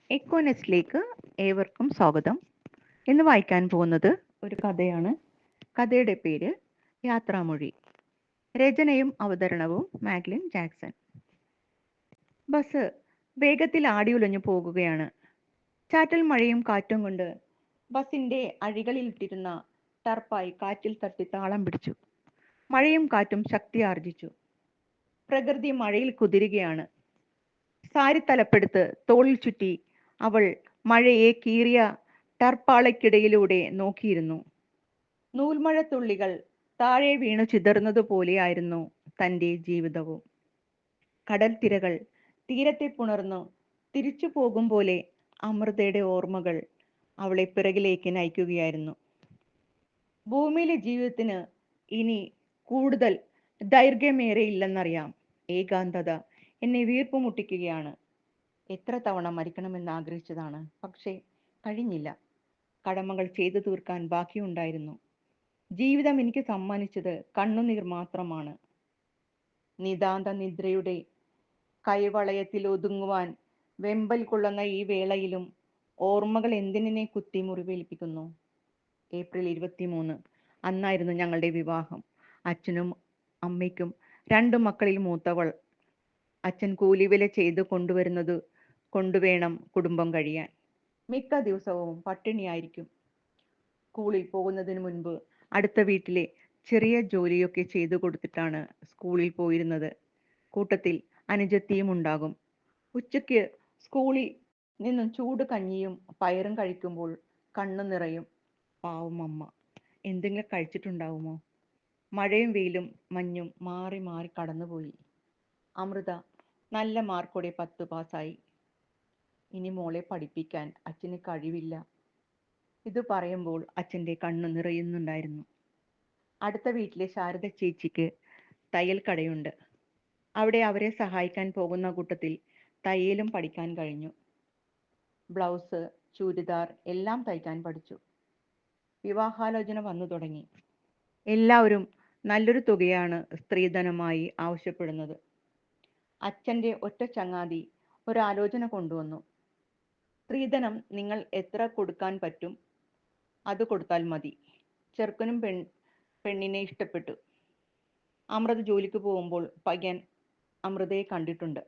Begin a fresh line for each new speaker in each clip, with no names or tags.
എക്കോനെസ്റ്റിലേക്ക് ഏവർക്കും സ്വാഗതം. ഇന്ന് വായിക്കാൻ പോകുന്നത് ഒരു കഥയാണ്. കഥയുടെ പേര് യാത്രാമൊഴി. രചനയും അവതരണവും മാഗ്ലിൻ ജാക്സൺ. ബസ് വേഗത്തിൽ ആടിയുലഞ്ഞു പോകുകയാണ്. ചാറ്റൽ മഴയും കാറ്റും കൊണ്ട് ബസിന്റെ അഴികളിലിട്ടിരുന്ന ടർപ്പായി കാറ്റിൽ തട്ടി താളം പിടിച്ചു. മഴയും കാറ്റും ശക്തി ആർജിച്ചു. പ്രകൃതി മഴയിൽ കുതിരുകയാണ്. സാരി തലപ്പെടുത്ത് തോളിൽ ചുറ്റി അവൾ മഴയെ കീറിയ ടർപ്പാളയ്ക്കിടയിലൂടെ നോക്കിയിരുന്നു. നൂൽമഴത്തുള്ളികൾ താഴെ വീണു ചിതറുന്നതുപോലെയായിരുന്നു തൻ്റെ ജീവിതവും. കടൽ തിരകൾ തീരത്തെ പുണർന്നു തിരിച്ചു പോകും പോലെ അമൃതയുടെ ഓർമ്മകൾ അവളെ പിറകിലേക്ക് നയിക്കുകയായിരുന്നു. ഭൂമിയിലെ ജീവിതത്തിന് ഇനി കൂടുതൽ ദൈർഘ്യമേറെയില്ലെന്നറിയാം. ഏകാന്തത എന്നെ വീർപ്പ് മുട്ടിക്കുകയാണ്. എത്ര തവണ മരിക്കണമെന്ന് ആഗ്രഹിച്ചതാണ്, പക്ഷേ കഴിഞ്ഞില്ല. കടമകൾ ചെയ്തു തീർക്കാൻ ബാക്കിയുണ്ടായിരുന്നു. ജീവിതം എനിക്ക് സമ്മാനിച്ചത് കണ്ണുനീർ മാത്രമാണ്. നിതാന്ത നിദ്രയുടെ കൈവളയത്തിൽ ഒതുങ്ങുവാൻ വെമ്പൽ കൊള്ളുന്ന ഈ വേളയിലും ഓർമ്മകൾ എന്തിനെ കുത്തി മുറിവേൽപ്പിക്കുന്നു. ഏപ്രിൽ 23 അന്നായിരുന്നു ഞങ്ങളുടെ വിവാഹം. അച്ഛനും അമ്മയ്ക്കും 2 മക്കളിൽ മൂത്തവൾ. അച്ഛൻ കൂലിവേല ചെയ്ത് കൊണ്ടുവരുന്നത് കൊണ്ടുവേണം കുടുംബം കഴിയാൻ. മിക്ക ദിവസവും പട്ടിണിയായിരിക്കും. സ്കൂളിൽ പോകുന്നതിന് മുൻപ് അടുത്ത വീട്ടിലെ ചെറിയ ജോലിയൊക്കെ ചെയ്തു കൊടുത്തിട്ടാണ് സ്കൂളിൽ പോയിരുന്നത്. കൂട്ടത്തിൽ അനുജത്തിയും ഉണ്ടാകും. ഉച്ചയ്ക്ക് സ്കൂളിൽ നിന്നും ചൂട് കഞ്ഞിയും പയറും കഴിക്കുമ്പോൾ കണ്ണു നിറയും. പാവം അമ്മ എന്തെങ്കിലും കഴിച്ചിട്ടുണ്ടാവുമോ? മഴയും വെയിലും മഞ്ഞും മാറി മാറി കടന്നുപോയി. അമൃത നല്ല മാർക്കോടെ 10 പാസ്സായി. ഇനി മോളെ പഠിപ്പിക്കാൻ അച്ഛന് കഴിവില്ല. ഇത് പറയുമ്പോൾ അച്ഛൻ്റെ കണ്ണു നിറയുന്നുണ്ടായിരുന്നു. അടുത്ത വീട്ടിലെ ശാരദ ചേച്ചിക്ക് തയ്യൽ കടയുണ്ട്. അവിടെ അവരെ സഹായിക്കാൻ പോകുന്ന കൂട്ടത്തിൽ തയ്യലും പഠിക്കാൻ കഴിഞ്ഞു. ബ്ലൗസ്, ചുരിദാർ എല്ലാം തയ്ക്കാൻ പഠിച്ചു. വിവാഹാലോചന വന്നു തുടങ്ങി. എല്ലാവരും നല്ലൊരു തുകയാണ് സ്ത്രീധനമായി ആവശ്യപ്പെടുന്നത്. അച്ഛൻ്റെ ഒറ്റ ചങ്ങാതി ഒരാലോചന കൊണ്ടുവന്നു. സ്ത്രീധനം നിങ്ങൾ എത്ര കൊടുക്കാൻ പറ്റും, അത് കൊടുത്താൽ മതി. ചെറുക്കനും പെണ്ണിനെ ഇഷ്ടപ്പെട്ടു. അമൃത ജോലിക്ക് പോകുമ്പോൾ പയ്യൻ അമൃതയെ കണ്ടിട്ടുണ്ട്.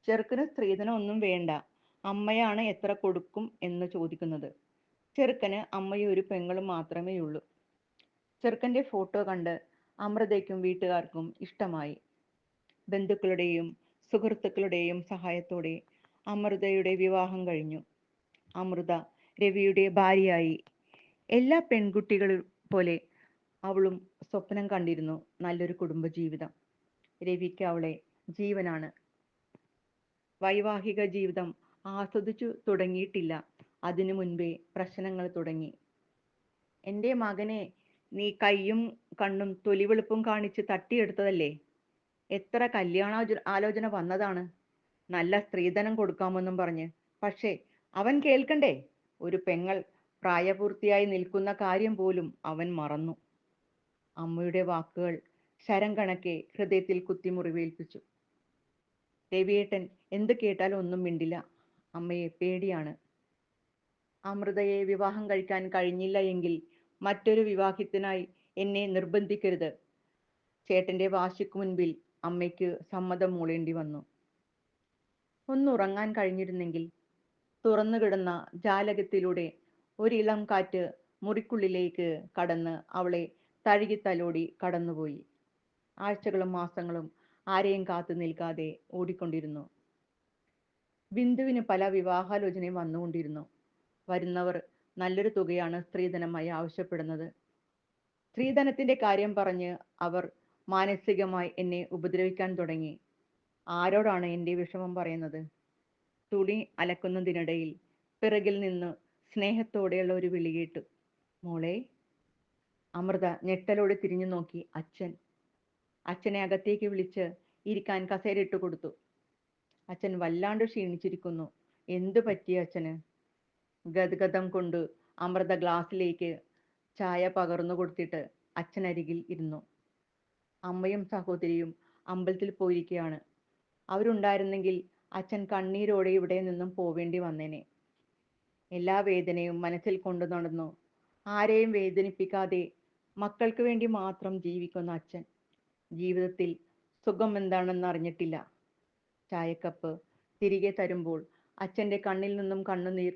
ചെറുക്കന് സ്ത്രീധനം ഒന്നും വേണ്ട, അമ്മയാണ് എത്ര കൊടുക്കും എന്ന് ചോദിക്കുന്നത്. ചെറുക്കന് അമ്മയും ഒരു പെങ്ങളും മാത്രമേ ഉള്ളൂ. ചെറുക്കൻ്റെ ഫോട്ടോ കണ്ട് അമൃതയ്ക്കും വീട്ടുകാർക്കും ഇഷ്ടമായി. ബന്ധുക്കളുടെയും സുഹൃത്തുക്കളുടെയും സഹായത്തോടെ അമൃതയുടെ വിവാഹം കഴിഞ്ഞു. അമൃത രവിയുടെ ഭാര്യയായി. എല്ലാ പെൺകുട്ടികളും പോലെ അവളും സ്വപ്നം കണ്ടിരുന്നു നല്ലൊരു കുടുംബജീവിതം. രവിക്ക് അവളെ ജീവനാണ്. വൈവാഹിക ജീവിതം ആസ്വദിച്ചു തുടങ്ങിയിട്ടില്ല. അതിനു മുൻപേ പ്രശ്നങ്ങൾ തുടങ്ങി. എൻ്റെ മകനെ നീ കയ്യും കണ്ണും തൊലിവെളുപ്പും കാണിച്ച് തട്ടിയെടുത്തതല്ലേ? എത്ര ആലോചന വന്നതാണ്, നല്ല സ്ത്രീധനം കൊടുക്കാമെന്നും പറഞ്ഞ്. പക്ഷേ അവൻ കേൾക്കണ്ടേ? ഒരു പെങ്ങൾ പ്രായപൂർത്തിയായി നിൽക്കുന്ന കാര്യം പോലും അവൻ മറന്നു. അമ്മയുടെ വാക്കുകൾ ശരം കണക്കെ ഹൃദയത്തിൽ കുത്തി മുറിവേൽപ്പിച്ചു. രവിയേട്ടൻ എന്ത് കേട്ടാലും ഒന്നും മിണ്ടില്ല. അമ്മയെ പേടിയാണ്. അമൃതയെ വിവാഹം കഴിക്കാൻ കഴിഞ്ഞില്ല എങ്കിൽ മറ്റൊരു വിവാഹത്തിനായി എന്നെ നിർബന്ധിക്കരുത്. ചേട്ടന്റെ വാശിക്ക് മുൻപിൽ അമ്മയ്ക്ക് സമ്മതം മൂളേണ്ടി വന്നു. ഒന്നുറങ്ങാൻ കഴിഞ്ഞിരുന്നെങ്കിൽ. തുറന്നു കിടന്ന ജാലകത്തിലൂടെ ഒരിളം കാറ്റ് മുറിക്കുള്ളിലേക്ക് കടന്ന് അവളെ തഴുകി തലോടി കടന്നുപോയി. ആഴ്ചകളും മാസങ്ങളും ആരെയും കാത്തു നിൽക്കാതെ ഓടിക്കൊണ്ടിരുന്നു. ബിന്ദുവിന് പല വിവാഹാലോചനയും വന്നുകൊണ്ടിരുന്നു. വരുന്നവർ നല്ലൊരു തുകയാണ് സ്ത്രീധനമായി ആവശ്യപ്പെടുന്നത്. സ്ത്രീധനത്തിന്റെ കാര്യം പറഞ്ഞ് അവർ മാനസികമായി എന്നെ ഉപദ്രവിക്കാൻ തുടങ്ങി. ആരോടാണ് എൻ്റെ വിഷമം പറയുന്നത്? തുണി അലക്കുന്നതിനിടയിൽ പിറകിൽ നിന്ന് സ്നേഹത്തോടെയുള്ള ഒരു വിളി കേട്ടു. മോളെ. അമൃത ഞെട്ടലോടെ തിരിഞ്ഞു നോക്കി. അച്ഛനെ അകത്തേക്ക് വിളിച്ച് ഇരിക്കാൻ കസേരയിട്ട് കൊടുത്തു. അച്ഛൻ വല്ലാണ്ട് ക്ഷീണിച്ചിരിക്കുന്നു. എന്തു പറ്റി അച്ഛന്? ഗദ്ഗതം കൊണ്ട് അമൃത ഗ്ലാസ്സിലേക്ക് ചായ പകർന്നു കൊടുത്തിട്ട് അച്ഛനരികിൽ ഇരുന്നു. അമ്മയും സഹോദരിയും അമ്പലത്തിൽ പോയിരിക്കുകയാണ്. അവരുണ്ടായിരുന്നെങ്കിൽ അച്ഛൻ കണ്ണീരോടെ ഇവിടെ നിന്നും പോവേണ്ടി വന്നേനെ. എല്ലാ വേദനയും മനസ്സിൽ കൊണ്ടു നടന്നു. ആരെയും വേദനിപ്പിക്കാതെ മക്കൾക്ക് വേണ്ടി മാത്രം ജീവിക്കുന്ന അച്ഛൻ ജീവിതത്തിൽ സുഖം എന്താണെന്ന് അറിഞ്ഞിട്ടില്ല. ചായക്കപ്പ് തിരികെ തരുമ്പോൾ അച്ഛൻ്റെ കണ്ണിൽ നിന്നും കണ്ണുനീർ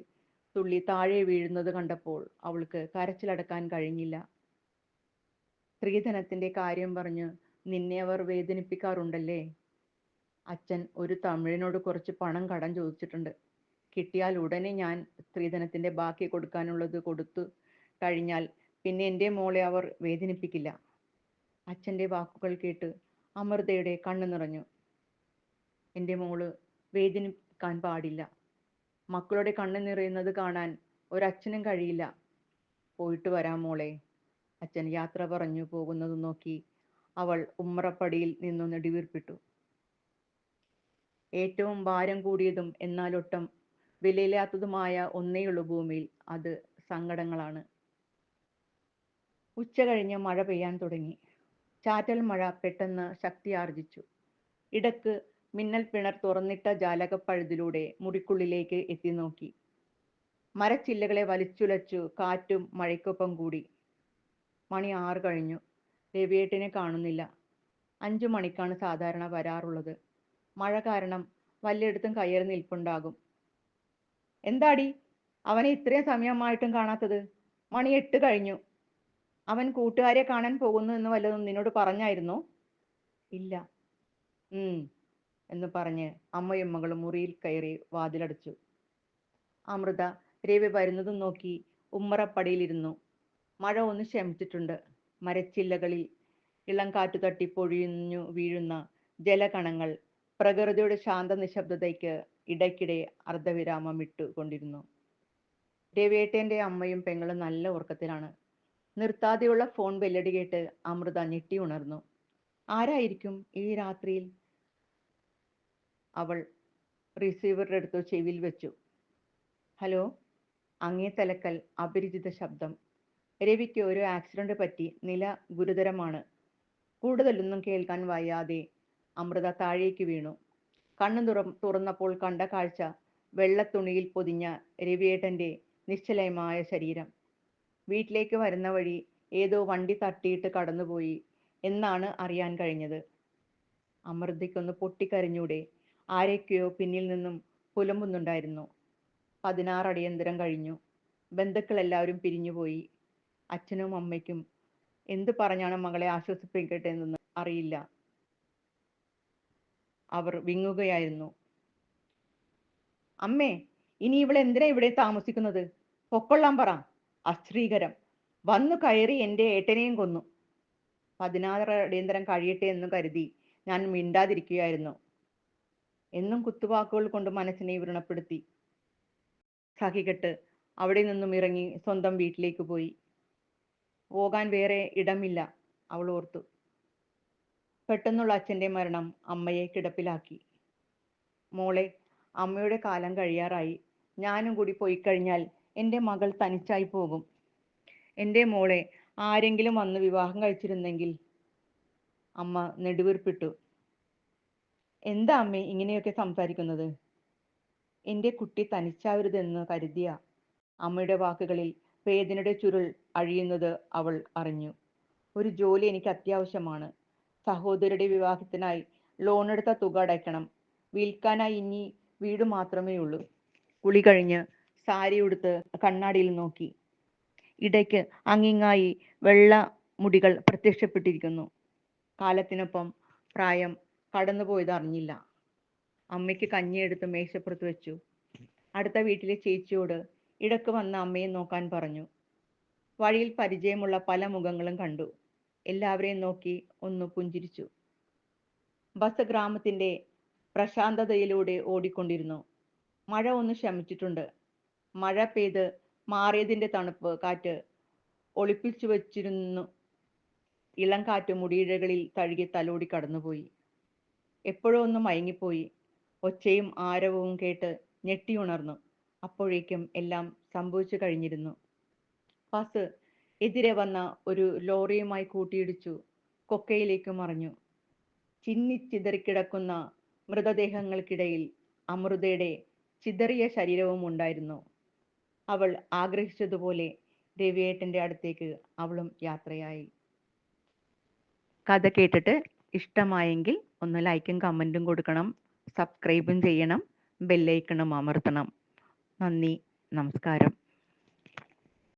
തുള്ളി താഴെ വീഴുന്നത് കണ്ടപ്പോൾ അവൾക്ക് കരച്ചിലടക്കാൻ കഴിഞ്ഞില്ല. സ്ത്രീധനത്തിന്റെ കാര്യം പറഞ്ഞ് നിന്നെ അവർ വേദനിപ്പിക്കാറുണ്ടല്ലേ? അച്ഛൻ ഒരു തമിഴനോട് കുറച്ച് പണം കടം ചോദിച്ചിട്ടുണ്ട്. കിട്ടിയാൽ ഉടനെ ഞാൻ സ്ത്രീധനത്തിന്റെ ബാക്കി കൊടുക്കാനുള്ളത് കൊടുത്തു കഴിഞ്ഞാൽ പിന്നെ എൻ്റെ മോളെ അവർ വേദനിപ്പിക്കില്ല. അച്ഛൻ്റെ വാക്കുകൾ കേട്ട് അമൃതയുടെ കണ്ണു നിറഞ്ഞു. എൻ്റെ മോള് വേദനിക്കാൻ പാടില്ല. മക്കളുടെ കണ്ണ് നിറയുന്നത് കാണാൻ ഒരച്ഛനും കഴിയില്ല. പോയിട്ട് വരാം മോളെ. അച്ഛൻ യാത്ര പറഞ്ഞു പോകുന്നത് നോക്കി അവൾ ഉമ്മറപ്പടിയിൽ നിന്നു നെടുവീർപ്പിട്ടു. ഏറ്റവും ഭാരം കൂടിയതും എന്നാലൊട്ടും വിലയില്ലാത്തതുമായ ഒന്നേയുള്ളൂ ഭൂമിയിൽ, അത് സങ്കടങ്ങളാണ്. ഉച്ച കഴിഞ്ഞ് മഴ പെയ്യാൻ തുടങ്ങി. ചാറ്റൽ മഴ പെട്ടെന്ന് ശക്തിയാർജിച്ചു. ഇടക്ക് മിന്നൽ പിണർ തുറന്നിട്ട ജാലകപ്പഴുതിലൂടെ മുറിക്കുള്ളിലേക്ക് എത്തി നോക്കി. മരച്ചില്ലകളെ വലിച്ചുലച്ചു കാറ്റും മഴയ്ക്കൊപ്പം കൂടി. മണി 6 കഴിഞ്ഞു. രവിയേട്ടനെ കാണുന്നില്ല. 5 മണിക്കാണ് സാധാരണ വരാറുള്ളത്. മഴ കാരണം വല്ലയിടത്തും കയറി നിൽപ്പുണ്ടാകും. എന്താടി അവനെ ഇത്രയും സമയമായിട്ടും കാണാത്തത്? മണി 8 കഴിഞ്ഞു. അവൻ കൂട്ടുകാരെ കാണാൻ പോകുന്നു എന്ന് വല്ലതും നിന്നോട് പറഞ്ഞായിരുന്നോ? ഇല്ല. എന്ന് പറഞ്ഞ് അമ്മയും മകളും മുറിയിൽ കയറി വാതിലടച്ചു. അമൃത രവി വരുന്നതും നോക്കി ഉമ്മറപ്പടിയിലിരുന്നു. മഴ ഒന്ന് ശമിച്ചിട്ടുണ്ട്. മരച്ചില്ലകളിൽ ഇളം കാറ്റു തട്ടി പൊഴിഞ്ഞു വീഴുന്ന ജലകണങ്ങൾ പ്രകൃതിയുടെ ശാന്ത നിശബ്ദതയ്ക്ക് ഇടയ്ക്കിടെ അർദ്ധവിരാമം ഇട്ടുകൊണ്ടിരുന്നു. രവിയേട്ടന്റെ അമ്മയും പെങ്ങളും നല്ല ഉറക്കത്തിലാണ്. നിർത്താതെയുള്ള ഫോൺ ബെല്ലടി കേട്ട് അമൃത ഞെട്ടി ഉണർന്നു. ആരായിരിക്കും ഈ രാത്രിയിൽ? അവൾ റിസീവറുടെ അടുത്ത് ചെവിയിൽ വെച്ചു. ഹലോ. അങ്ങേ തലക്കൽ അപരിചിത ശബ്ദം. രവിക്ക് ഒരു ആക്സിഡന്റ് പറ്റി, നില ഗുരുതരമാണ്. കൂടുതലൊന്നും കേൾക്കാൻ വയ്യാതെ അമൃത താഴേക്ക് വീണു. കണ്ണു തുറന്നപ്പോൾ കണ്ട കാഴ്ച വെള്ളത്തുണിയിൽ പൊതിഞ്ഞ രവിയേട്ടന്റെ നിശ്ചലമായ ശരീരം. വീട്ടിലേക്ക് വരുന്ന വഴി ഏതോ വണ്ടി തട്ടിയിട്ട് കടന്നുപോയി എന്നാണ് അറിയാൻ കഴിഞ്ഞത്. അമൃതയ്ക്കൊന്ന് പൊട്ടിക്കരഞ്ഞൂടെ? ആരൊക്കെയോ പിന്നിൽ നിന്നും പുലമ്പുന്നുണ്ടായിരുന്നു. 16 അടിയന്തരം കഴിഞ്ഞു. ബന്ധുക്കൾ എല്ലാവരും പിരിഞ്ഞുപോയി. അച്ഛനും അമ്മയ്ക്കും എന്തു പറഞ്ഞാണ് മകളെ ആശ്വസിപ്പിക്കട്ടെ എന്നൊന്നും അറിയില്ല. അവർ വിങ്ങുകയായിരുന്നു. അമ്മേ, ഇനി ഇവൾ എന്തിനാ ഇവിടെ താമസിക്കുന്നത്? പൊക്കൊള്ളാൻ പറ. അശ്രീകരം. വന്നു കയറി എൻ്റെ ഏട്ടനെയും കൊന്നു. 16 അടിയന്തരം കഴിയട്ടെ എന്ന് കരുതി ഞാൻ മിണ്ടാതിരിക്കുകയായിരുന്നു. എന്നും കുത്തുവാക്കുകൾ കൊണ്ട് മനസ്സിനെ വ്രണപ്പെടുത്തി. സഹികെട്ട് അവിടെ നിന്നും ഇറങ്ങി സ്വന്തം വീട്ടിലേക്ക് പോയി. പോകാൻ വേറെ ഇടമില്ല, അവൾ ഓർത്തു. പെട്ടെന്നുള്ള അച്ഛൻ്റെ മരണം അമ്മയെ കിടപ്പിലാക്കി. മോളെ, അമ്മയുടെ കാലം കഴിയാറായി. ഞാനും കൂടി പോയി കഴിഞ്ഞാൽ എൻ്റെ മകൾ തനിച്ചായി പോകും. എൻ്റെ മോളെ ആരെങ്കിലും വന്ന് വിവാഹം കഴിച്ചിരുന്നെങ്കിൽ. അമ്മ നെടുവീർപ്പിട്ടു. എന്താ അമ്മേ ഇങ്ങനെയൊക്കെ സംസാരിക്കുന്നത്? എൻ്റെ കുട്ടി തനിച്ചാവരുതെന്ന് കരുതിയ. അമ്മയുടെ വാക്കുകളിൽ വേദനയുടെ ചുരുൾ അഴിയുന്നത് അവൾ അറിഞ്ഞു. ഒരു ജോലി എനിക്ക് അത്യാവശ്യമാണ്. സഹോദരിയുടെ വിവാഹത്തിനായി ലോൺ എടുത്ത തുക അടയ്ക്കണം. വിൽക്കാനായി ഇനി വീട് മാത്രമേ ഉള്ളൂ. കുളി കഴിഞ്ഞ് സാരി ഉടുത്ത് കണ്ണാടിയിൽ നോക്കി. ഇടയ്ക്ക് അങ്ങിങ്ങായി വെള്ള മുടികൾ പ്രത്യക്ഷപ്പെട്ടിരിക്കുന്നു. കാലത്തിനൊപ്പം പ്രായം കടന്നുപോയത് അറിഞ്ഞില്ല. അമ്മയ്ക്ക് കഞ്ഞിയെടുത്ത് മേശപ്പുറത്ത് വെച്ചു. അടുത്ത വീട്ടിലെ ചേച്ചിയോട് ഇടക്ക് വന്ന് അമ്മയെ നോക്കാൻ പറഞ്ഞു. വഴിയിൽ പരിചയമുള്ള പല മുഖങ്ങളും കണ്ടു. എല്ലാവരെയും നോക്കി ഒന്ന് പുഞ്ചിരിച്ചു. ബസ് ഗ്രാമത്തിന്റെ പ്രശാന്തതയിലൂടെ ഓടിക്കൊണ്ടിരുന്നു. മഴ ഒന്ന് ശമിച്ചിട്ടുണ്ട്. മഴ പെയ്ത് മാറിയതിന്റെ തണുപ്പ് കാറ്റ് ഒളിപ്പിച്ചു വച്ചിരുന്നു. ഇളം കാറ്റ് മുടിയിഴകളിൽ തഴുകി തലോടി കടന്നുപോയി. എപ്പോഴോ ഒന്ന് മയങ്ങിപ്പോയി. ഒച്ചയും ആരവവും കേട്ട് ഞെട്ടിയുണർന്നു. അപ്പോഴേക്കും എല്ലാം സംഭവിച്ചു കഴിഞ്ഞിരുന്നു. ബസ് എതിരെ വന്ന ഒരു ലോറിയുമായി കൂട്ടിയിടിച്ചു കൊക്കയിലേക്ക് മറിഞ്ഞു. ചിന്നിച്ചിതറിക്കിടക്കുന്ന മൃതദേഹങ്ങൾക്കിടയിൽ അമൃതയുടെ ചിതറിയ ശരീരവും ഉണ്ടായിരുന്നു. അവൾ ആഗ്രഹിച്ചതുപോലെ രവിയേട്ടന്റെ അടുത്തേക്ക് അവളും യാത്രയായി. കഥ കേട്ടിട്ട് ഇഷ്ടമായെങ്കിൽ ഒന്ന് ലൈക്കും കമൻറ്റും കൊടുക്കണം, സബ്സ്ക്രൈബും ചെയ്യണം, ബെല്ലൈക്കണും അമർത്തണം. നന്ദി, നമസ്കാരം.